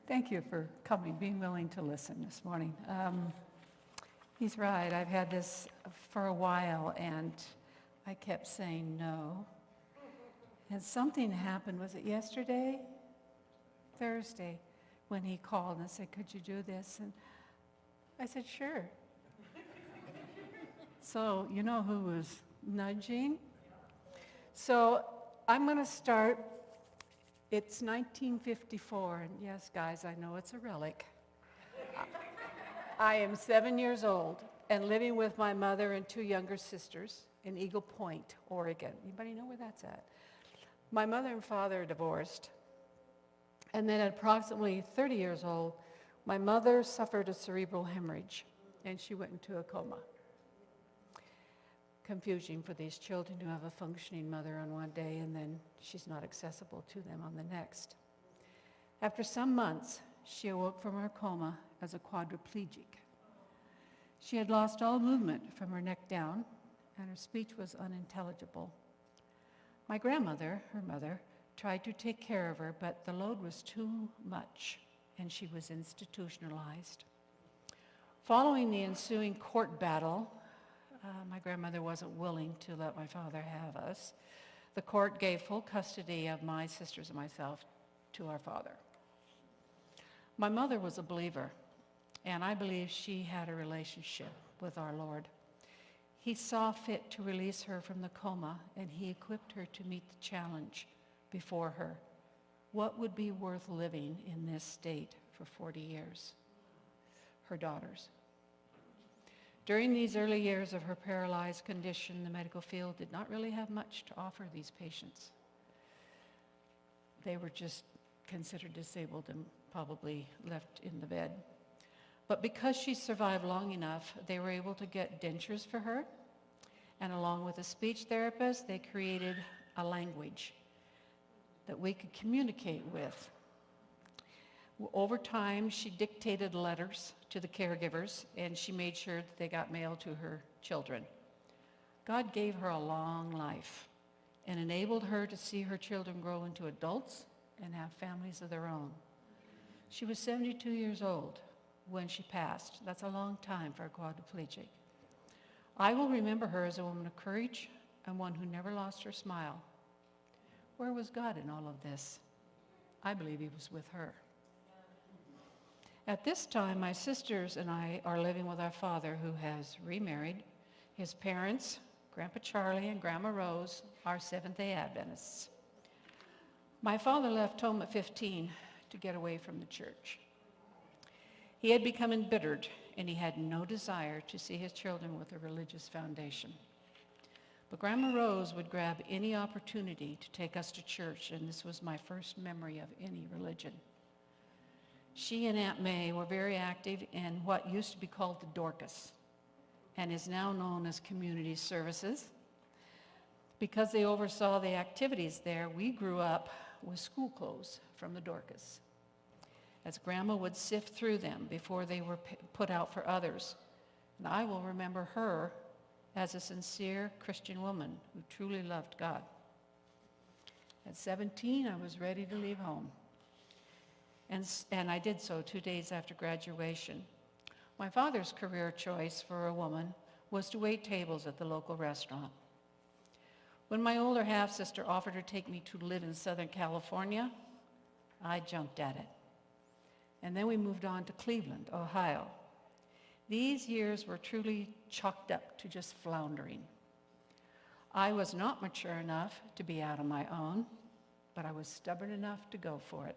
Thank you for coming, being willing to listen this morning. He's right. I've had this for a while, and I kept saying no. And something happened. Was it yesterday? Thursday, when he called and said, "Could you do this?" And I said, "Sure." So you know who was nudging? So I'm going to start. It's 1954, and yes, guys, I know it's a relic. I am 7 years old and living with my mother and two younger sisters in Eagle Point, Oregon. Anybody know where that's at? My mother and father are divorced. And then at approximately 30 years old, my mother suffered a cerebral hemorrhage, and she went into a coma. Confusing for these children who have a functioning mother on one day and then she's not accessible to them on the next. After some months, she awoke from her coma as a quadriplegic. She had lost all movement from her neck down, and her speech was unintelligible. My grandmother, her mother, tried to take care of her, but the load was too much, and she was institutionalized. Following the ensuing court battle, my grandmother wasn't willing to let my father have us. The court gave full custody of my sisters and myself to our father. My mother was a believer, and I believe she had a relationship with our Lord. He saw fit to release her from the coma, and he equipped her to meet the challenge before her. What would be worth living in this state for 40 years? Her daughters. During these early years of her paralyzed condition, the medical field did not really have much to offer these patients. They were just considered disabled and probably left in the bed. But because she survived long enough, they were able to get dentures for her, and along with a speech therapist, they created a language that we could communicate with. Over time, she dictated letters to the caregivers, and she made sure that they got mail to her children. God gave her a long life and enabled her to see her children grow into adults and have families of their own. She was 72 years old when she passed. That's a long time for a quadriplegic. I will remember her as a woman of courage and one who never lost her smile. Where was God in all of this? I believe he was with her. At this time, my sisters and I are living with our father, who has remarried. His parents, Grandpa Charlie and Grandma Rose, are Seventh-day Adventists. My father left home at 15 to get away from the church. He had become embittered, and he had no desire to see his children with a religious foundation. But Grandma Rose would grab any opportunity to take us to church, and this was my first memory of any religion. She and Aunt May were very active in what used to be called the Dorcas and is now known as Community Services. Because they oversaw the activities there, we grew up with school clothes from the Dorcas, as Grandma would sift through them before they were put out for others. And I will remember her as a sincere Christian woman who truly loved God. At 17, I was ready to leave home. And I did so 2 days after graduation. My father's career choice for a woman was to wait tables at the local restaurant. When my older half-sister offered to take me to live in Southern California, I jumped at it. And then we moved on to Cleveland, Ohio. These years were truly chalked up to just floundering. I was not mature enough to be out on my own, but I was stubborn enough to go for it.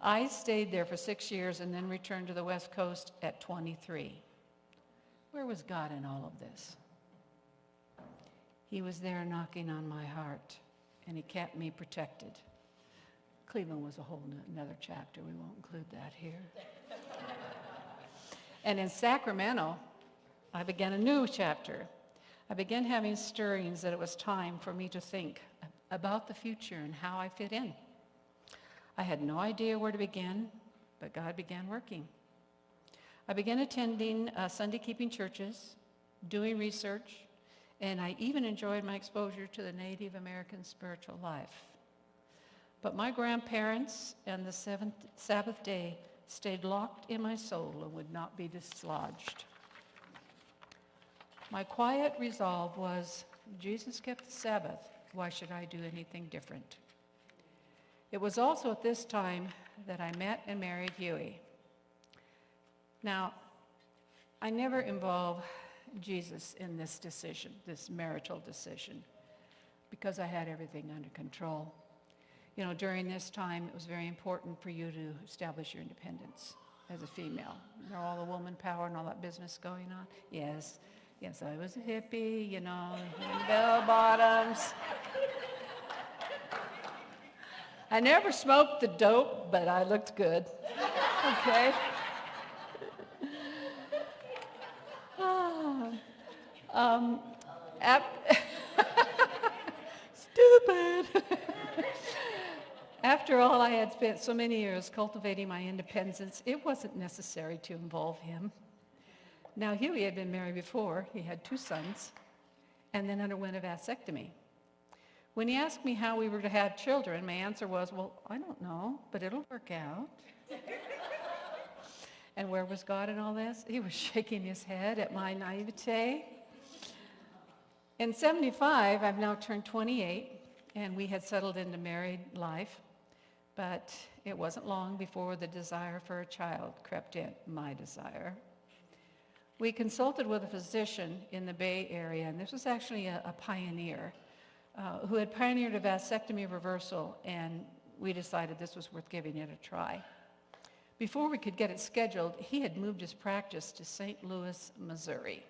I stayed there for 6 years and then returned to the West Coast at 23. Where was God in all of this? He was there knocking on my heart, and he kept me protected. Cleveland was a whole another chapter. We won't include that here. And in Sacramento, I began a new chapter. I began having stirrings that it was time for me to think about the future and how I fit in. I had no idea where to begin, but God began working. I began attending Sunday-keeping churches, doing research, and I even enjoyed my exposure to the Native American spiritual life. But my grandparents and the seventh Sabbath day stayed locked in my soul and would not be dislodged. My quiet resolve was, Jesus kept the Sabbath. Why should I do anything different? It was also at this time that I met and married Huey. Now, I never involve Jesus in this decision, this marital decision, because I had everything under control. You know, during this time, it was very important for you to establish your independence as a female. You know, all the woman power and all that business going on. Yes, I was a hippie, you know, bell bottoms. I never smoked the dope, but I looked good. Okay? Stupid. After all, I had spent so many years cultivating my independence, it wasn't necessary to involve him. Now, Huey had been married before. He had 2 sons, and then underwent a vasectomy. When he asked me how we were to have children, my answer was, well, I don't know, but it'll work out. And where was God in all this? He was shaking his head at my naivete. In 75, I've now turned 28, and we had settled into married life, but it wasn't long before the desire for a child crept in, my desire. We consulted with a physician in the Bay Area, and this was actually a pioneer who had pioneered a vasectomy reversal, and we decided this was worth giving it a try. Before we could get it scheduled, he had moved his practice to St. Louis, Missouri.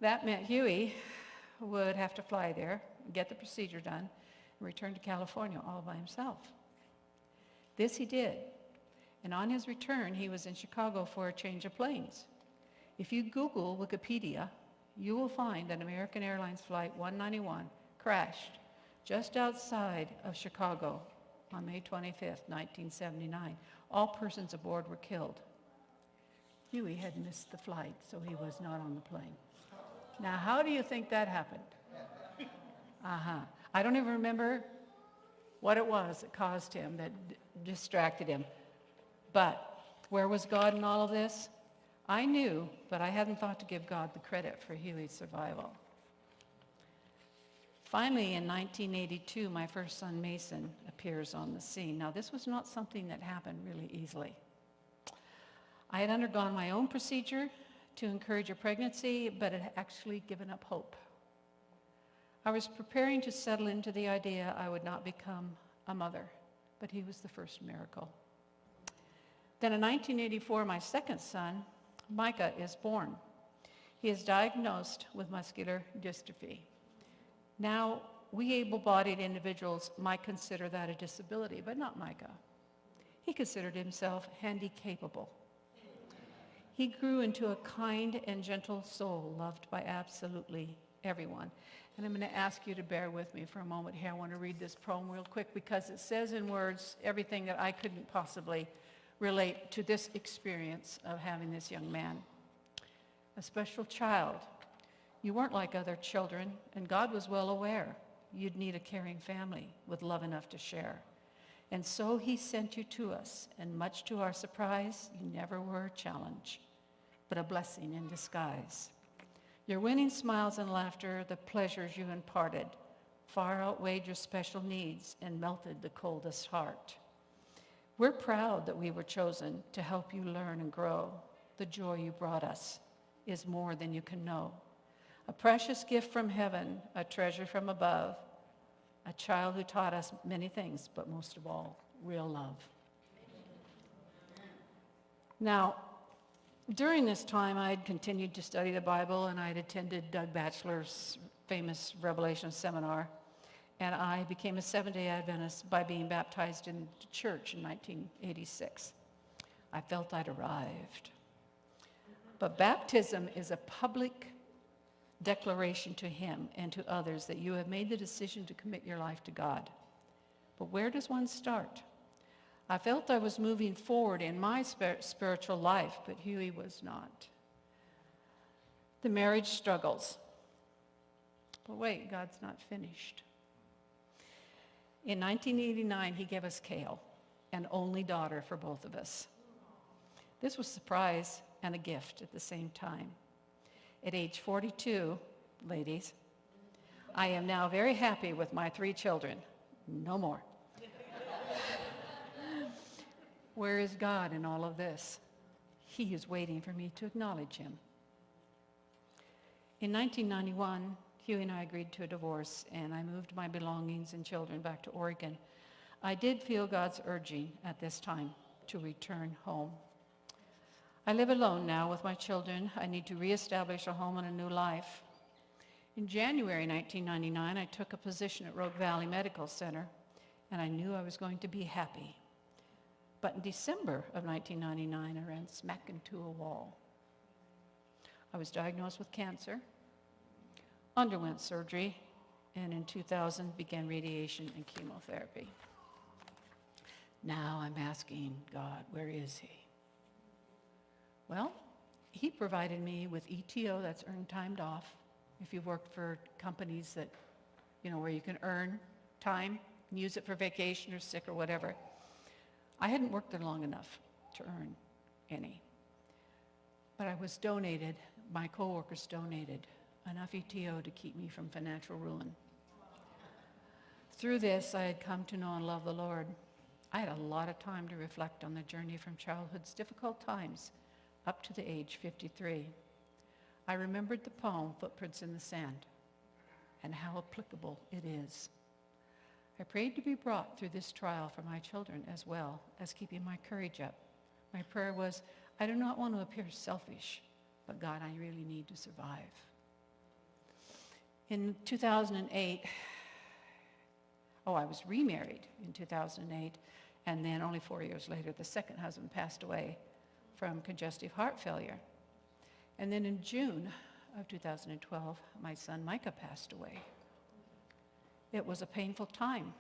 That meant Huey would have to fly there, get the procedure done, and return to California all by himself. This he did, and on his return, he was in Chicago for a change of planes. If you Google Wikipedia, you will find that American Airlines Flight 191 crashed just outside of Chicago on May 25th, 1979. All persons aboard were killed. Huey had missed the flight, so he was not on the plane. Now, how do you think that happened? I don't even remember what it was that caused him, that distracted him. But where was God in all of this? I knew, but I hadn't thought to give God the credit for Huey's survival. Finally, in 1982, my first son, Mason, appears on the scene. Now, this was not something that happened really easily. I had undergone my own procedure to encourage a pregnancy, but had actually given up hope. I was preparing to settle into the idea I would not become a mother, but he was the first miracle. Then in 1984, my second son, Micah, is born. He is diagnosed with muscular dystrophy. Now, we able-bodied individuals might consider that a disability, but not Micah. He considered himself handy-capable. He grew into a kind and gentle soul, loved by absolutely everyone. And I'm going to ask you to bear with me for a moment here. I want to read this poem real quick because it says in words everything that I couldn't possibly relate to this experience of having this young man. A special child. You weren't like other children, and God was well aware you'd need a caring family with love enough to share. And so he sent you to us, and much to our surprise, you never were a challenge, but a blessing in disguise. Your winning smiles and laughter, the pleasures you imparted, far outweighed your special needs and melted the coldest heart. We're proud that we were chosen to help you learn and grow. The joy you brought us is more than you can know. A precious gift from heaven, a treasure from above, a child who taught us many things, but most of all, real love. Now, during this time, I had continued to study the Bible, and I had attended Doug Batchelor's famous Revelation seminar, and I became a Seventh-day Adventist by being baptized in the church in 1986. I felt I'd arrived. But baptism is a public declaration to him and to others that you have made the decision to commit your life to God. But where does one start? I felt I was moving forward in my spiritual life, but Huey was not. The marriage struggles. But wait, God's not finished. In 1989, he gave us Kale, an only daughter for both of us. This was a surprise and a gift at the same time. At age 42, ladies, I am now very happy with my 3 children. No more. Where is God in all of this? He is waiting for me to acknowledge him. In 1991, Hugh and I agreed to a divorce, and I moved my belongings and children back to Oregon. I did feel God's urging at this time to return home. I live alone now with my children. I need to reestablish a home and a new life. In January 1999, I took a position at Rogue Valley Medical Center, and I knew I was going to be happy. But in December of 1999, I ran smack into a wall. I was diagnosed with cancer, underwent surgery, and in 2000 began radiation and chemotherapy. Now I'm asking God, where is he? Well, he provided me with ETO, that's earned time off. If you work for companies that, where you can earn time and use it for vacation or sick or whatever. I hadn't worked there long enough to earn any. But I was donated, my coworkers donated enough ETO to keep me from financial ruin. Through this, I had come to know and love the Lord. I had a lot of time to reflect on the journey from childhood's difficult times up to the age 53. I remembered the poem, Footprints in the Sand, and how applicable it is. I prayed to be brought through this trial for my children as well as keeping my courage up. My prayer was, I do not want to appear selfish, but God, I really need to survive. In 2008, I was remarried in 2008, and then only 4 years later, the second husband passed away from congestive heart failure. And then in June of 2012, my son Micah passed away. It was a painful time.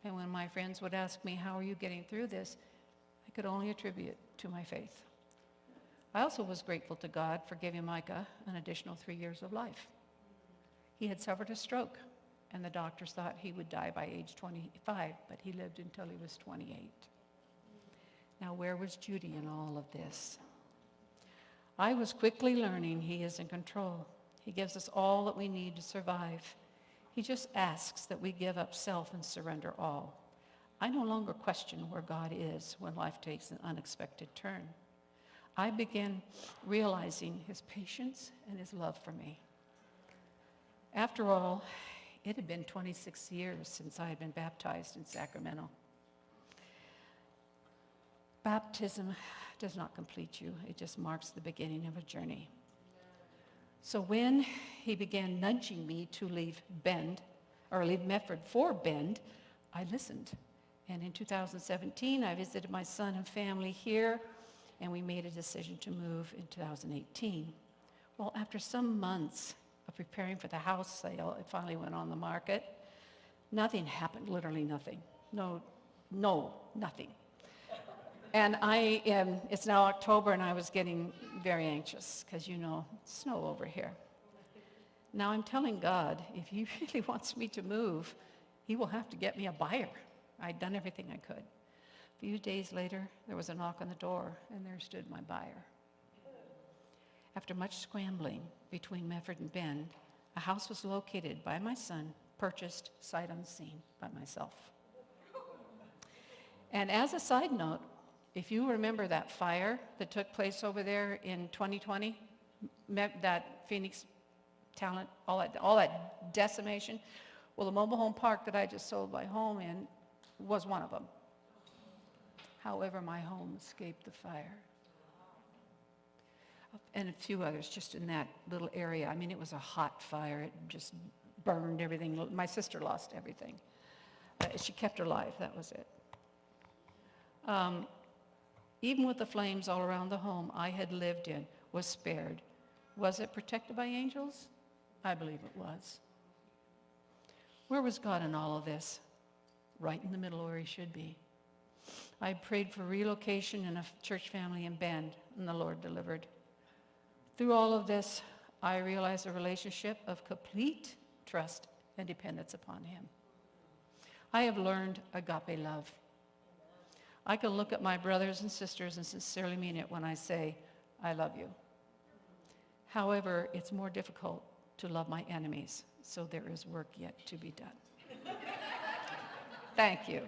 And when my friends would ask me, how are you getting through this? I could only attribute it to my faith. I also was grateful to God for giving Micah an additional 3 years of life. He had suffered a stroke, and the doctors thought he would die by age 25, but he lived until he was 28. Now, where was Judy in all of this? I was quickly learning he is in control. He gives us all that we need to survive. He just asks that we give up self and surrender all. I no longer question where God is when life takes an unexpected turn. I began realizing his patience and his love for me. After all, it had been 26 years since I had been baptized in Sacramento. Baptism does not complete you. It just marks the beginning of a journey. So when he began nudging me to leave Medford for Bend, I listened. And in 2017, I visited my son and family here, and we made a decision to move in 2018. Well, after some months of preparing for the house sale, it finally went on the market. Nothing happened, literally nothing. No, nothing. And it's now October, and I was getting very anxious because, snow over here. Now I'm telling God, if he really wants me to move, he will have to get me a buyer. I'd done everything I could. A few days later, there was a knock on the door, and there stood my buyer. After much scrambling between Medford and Bend, a house was located by my son, purchased sight unseen by myself. And as a side note, if you remember that fire that took place over there in 2020, that Phoenix talent, all that decimation, well, the mobile home park that I just sold my home in was one of them. However, my home escaped the fire. And a few others just in that little area. I mean, it was a hot fire. It just burned everything. My sister lost everything. She kept her life. That was it. Even with the flames all around the home I had lived in was spared. Was it protected by angels? I believe it was. Where was God in all of this? Right in the middle where he should be. I prayed for relocation and a church family in Bend, and the Lord delivered. Through all of this, I realized a relationship of complete trust and dependence upon him. I have learned agape love. I can look at my brothers and sisters and sincerely mean it when I say, I love you. However, it's more difficult to love my enemies, so there is work yet to be done. Thank you.